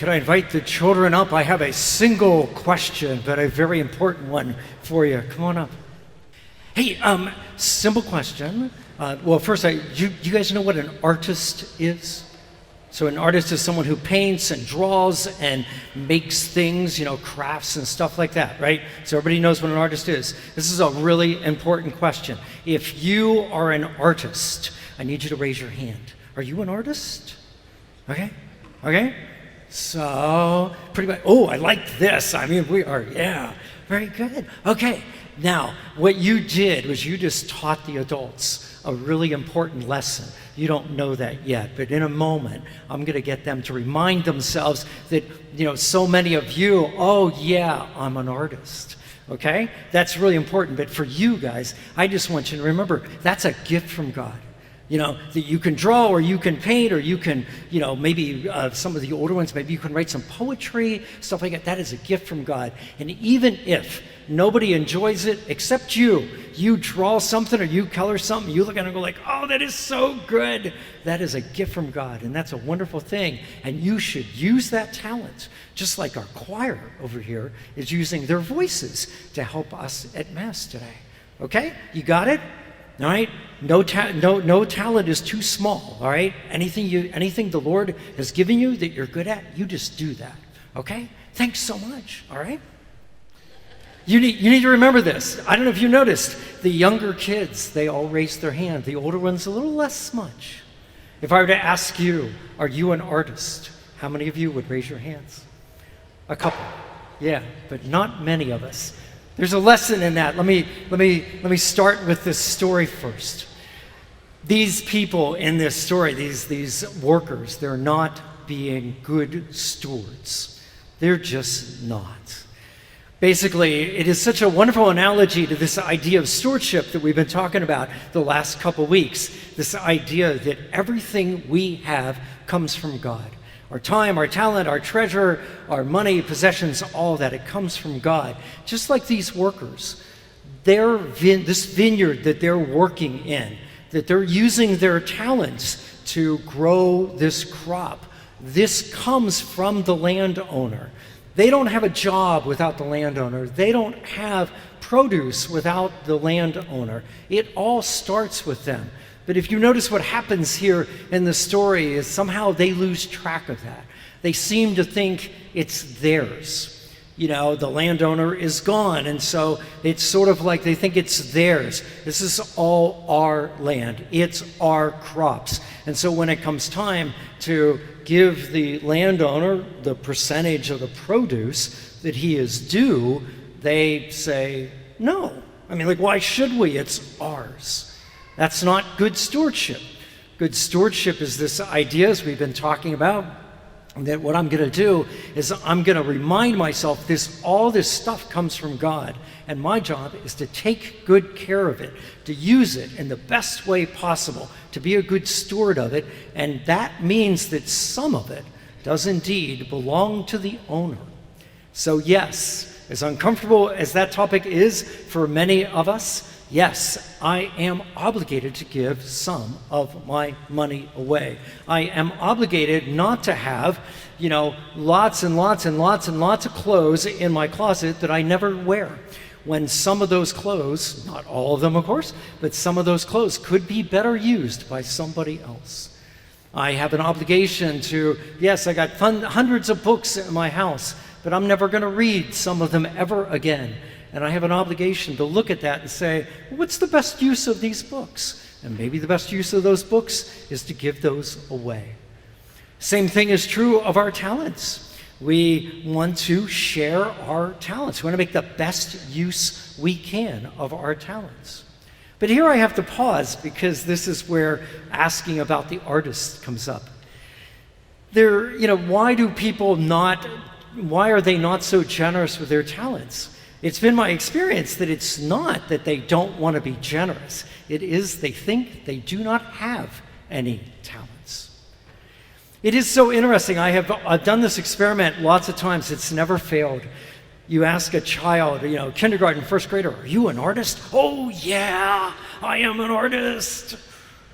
Could I invite the children up? I have a single question, but a very important one for you. Come on up. Hey, simple question. Well, first, you guys know what an artist is? So an artist is someone who paints and draws and makes things, crafts and stuff like that, right? So everybody knows what an artist is. This is a really important question. If you are an artist, I need you to raise your hand. Are you an artist? Okay. So, pretty much, I like this. I mean, we are, yeah, very good. Okay, now, what you did was you just taught the adults a really important lesson. You don't know that yet, but in a moment, I'm gonna get them to remind themselves that, so many of you, oh yeah, I'm an artist, okay? That's really important, but for you guys, I just want you to remember, that's a gift from God. That you can draw or you can paint or you can, maybe some of the older ones, maybe you can write some poetry, stuff like that. That is a gift from God. And even if nobody enjoys it except you draw something or you color something, you look at it and go like, oh, that is so good. That is a gift from God, and that's a wonderful thing. And you should use that talent, just like our choir over here is using their voices to help us at Mass today. Okay? You got it? All right, no talent is too small. All right, anything the Lord has given you that you're good at, you just do that. Okay, thanks so much. All right, you need to remember this. I don't know if you noticed, the younger kids, they all raise their hand. The older ones a little less much. If I were to ask you, are you an artist? How many of you would raise your hands? A couple, yeah, but not many of us. There's a lesson in that. Let me start with this story first. These people in this story, these workers, they're not being good stewards. They're just not. Basically, it is such a wonderful analogy to this idea of stewardship that we've been talking about the last couple weeks. This idea that everything we have comes from God. Our time, our talent, our treasure, our money, possessions, all that, it comes from God. Just like these workers, this vineyard that they're working in, that they're using their talents to grow this crop, this comes from the landowner. They don't have a job without the landowner. They don't have produce without the landowner. It all starts with them. But if you notice what happens here in the story is somehow they lose track of that. They seem to think it's theirs. The landowner is gone, and so it's sort of like they think it's theirs. This is all our land. It's our crops. And so when it comes time to give the landowner the percentage of the produce that he is due, they say, no. Why should we? It's ours. That's not good stewardship. Good stewardship is this idea, as we've been talking about, that what I'm going to do is I'm going to remind myself all this stuff comes from God, and my job is to take good care of it, to use it in the best way possible, to be a good steward of it, and that means that some of it does indeed belong to the owner. So yes, as uncomfortable as that topic is for many of us, yes, I am obligated to give some of my money away. I am obligated not to have, lots and lots and lots and lots of clothes in my closet that I never wear. When some of those clothes, not all of them of course, but some of those clothes could be better used by somebody else. I have an obligation to, yes, I got hundreds of books in my house, but I'm never gonna read some of them ever again. And I have an obligation to look at that and say, what's the best use of these books? And maybe the best use of those books is to give those away. Same thing is true of our talents. We want to share our talents. We want to make the best use we can of our talents. But here I have to pause because this is where asking about the artist comes up. Why are they not so generous with their talents? It's been my experience that it's not that they don't want to be generous. It is they think they do not have any talents. It is so interesting. I've done this experiment lots of times. It's never failed. You ask a child, kindergarten, first grader, are you an artist? Oh yeah, I am an artist.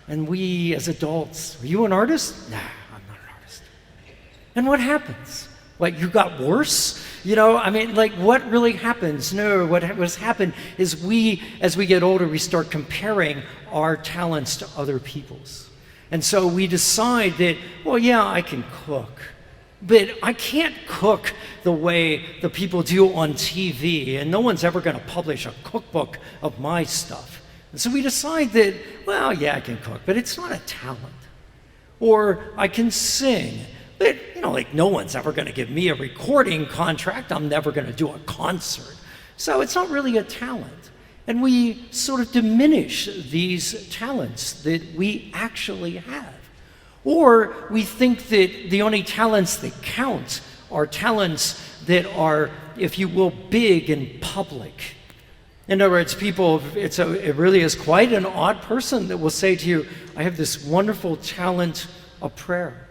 And we as adults, are you an artist? Nah, I'm not an artist. And what happens? Like, you got worse? You know, I mean, like, what really happens? No, what's happened is as we get older, we start comparing our talents to other people's. And so we decide that, well, yeah, I can cook, but I can't cook the way the people do on TV, and no one's ever going to publish a cookbook of my stuff. And so we decide that, well, yeah, I can cook, but it's not a talent. Or I can sing, but, you know, like, no one's ever going to give me a recording contract. I'm never going to do a concert. So it's not really a talent. And we sort of diminish these talents that we actually have. Or we think that the only talents that count are talents that are, if you will, big and public. In other words, people, it really is quite an odd person that will say to you, I have this wonderful talent of prayer.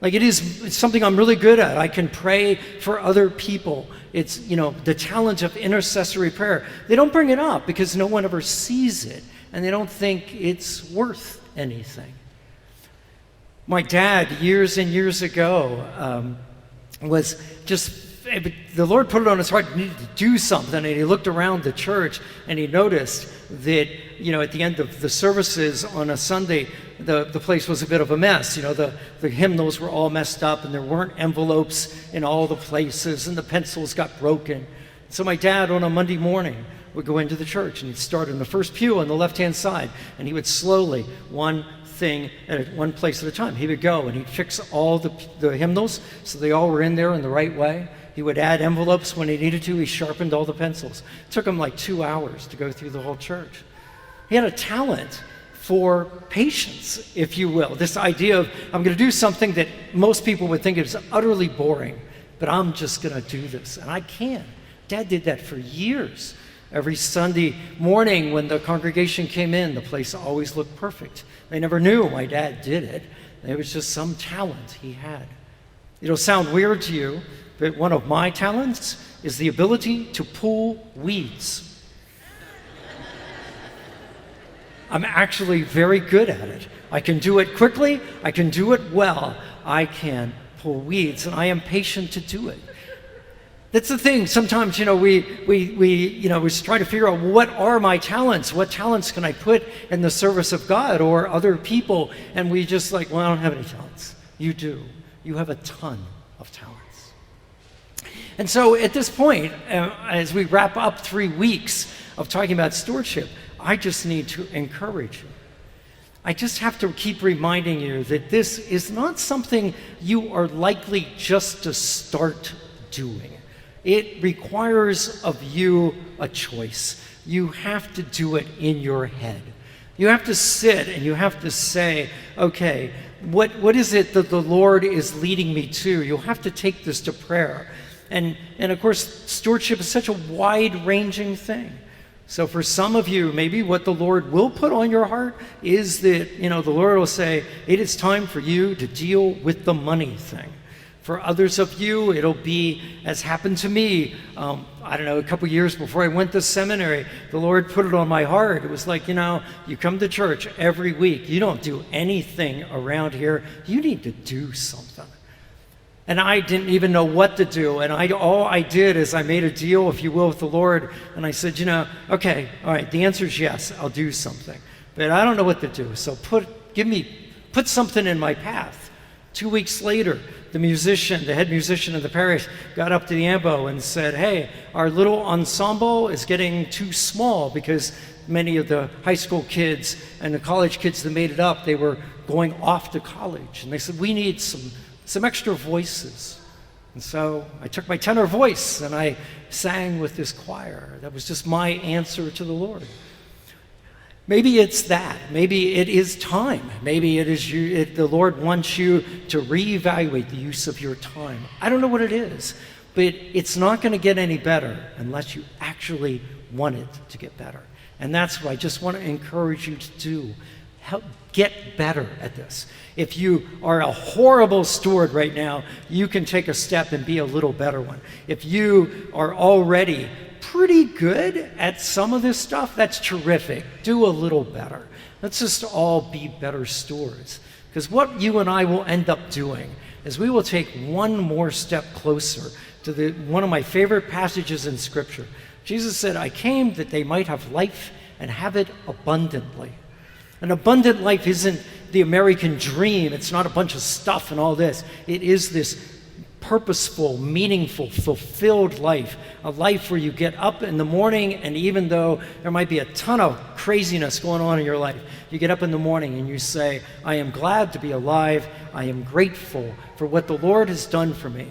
Like, it's something I'm really good at. I can pray for other people. It's, you know, the talent of intercessory prayer. They don't bring it up because no one ever sees it, and they don't think it's worth anything. My dad, years and years ago, was just, the Lord put it on his heart, he needed to do something, and he looked around the church and he noticed that, you know, at the end of the services on a Sunday, the place was a bit of a mess. You know, the hymnals were all messed up, and there weren't envelopes in all the places, and the pencils got broken. So my dad, on a Monday morning, would go into the church, and he'd start in the first pew on the left-hand side, and he would slowly, one thing at one place at a time, he would go and he'd fix all the hymnals so they all were in there in the right way. He would add envelopes when he needed to. He sharpened all the pencils. It took him like 2 hours to go through the whole church. He had a talent for patience, if you will. This idea of, I'm going to do something that most people would think is utterly boring, but I'm just going to do this, and I can. Dad did that for years. Every Sunday morning when the congregation came in, the place always looked perfect. They never knew my dad did it. It was just some talent he had. It'll sound weird to you, but one of my talents is the ability to pull weeds. I'm actually very good at it. I can do it quickly. I can do it well. I can pull weeds, and I am patient to do it. That's the thing. Sometimes, you know, we try to figure out, what are my talents? What talents can I put in the service of God or other people? And we just like, well, I don't have any talents. You do. You have a ton of talents. And so at this point, as we wrap up 3 weeks of talking about stewardship, I just need to encourage you. I just have to keep reminding you that this is not something you are likely just to start doing. It requires of you a choice. You have to do it in your head. You have to sit and you have to say, okay, what is it that the Lord is leading me to? You'll have to take this to prayer. And of course, stewardship is such a wide-ranging thing. So for some of you, maybe what the Lord will put on your heart is that, you know, the Lord will say, it is time for you to deal with the money thing. For others of you, it'll be, as happened to me, I don't know, a couple years before I went to seminary, the Lord put it on my heart. It was like, you know, you come to church every week. You don't do anything around here. You need to do something. And I didn't even know what to do. And all I did is I made a deal, if you will, with the Lord. And I said, you know, okay, all right, the answer is yes, I'll do something. But I don't know what to do. So put something in my path. 2 weeks later, the head musician of the parish, got up to the ambo and said, hey, our little ensemble is getting too small because many of the high school kids and the college kids that made it up, they were going off to college. And they said, we need some extra voices. And so I took my tenor voice and I sang with this choir. That was just my answer to the Lord. Maybe it's that. Maybe it is time. Maybe it is the Lord wants you to reevaluate the use of your time. I don't know what it is, but it's not going to get any better unless you actually want it to get better. And that's what I just want to encourage you to do. Help get better at this. If you are a horrible steward right now, you can take a step and be a little better one. If you are already pretty good at some of this stuff, that's terrific. Do a little better. Let's just all be better stewards. Because what you and I will end up doing is we will take one more step closer to one of my favorite passages in Scripture. Jesus said, I came that they might have life and have it abundantly. An abundant life isn't the American dream. It's not a bunch of stuff and all this. It is this purposeful, meaningful, fulfilled life, a life where you get up in the morning, and even though there might be a ton of craziness going on in your life, you get up in the morning and you say, I am glad to be alive. I am grateful for what the Lord has done for me.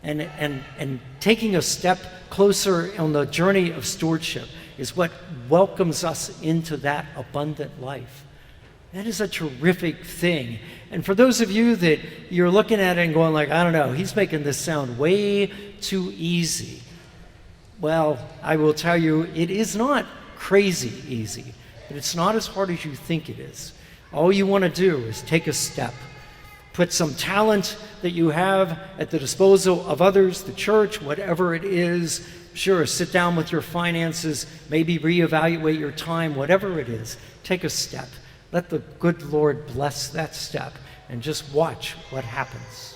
And taking a step closer on the journey of stewardship is what welcomes us into that abundant life. That is a terrific thing. And for those of you that you're looking at it and going like, I don't know, he's making this sound way too easy. Well, I will tell you, it is not crazy easy, but it's not as hard as you think it is. All you want to do is take a step. Put some talent that you have at the disposal of others, the church, whatever it is. Sure, sit down with your finances, maybe reevaluate your time, whatever it is. Take a step. Let the good Lord bless that step and just watch what happens.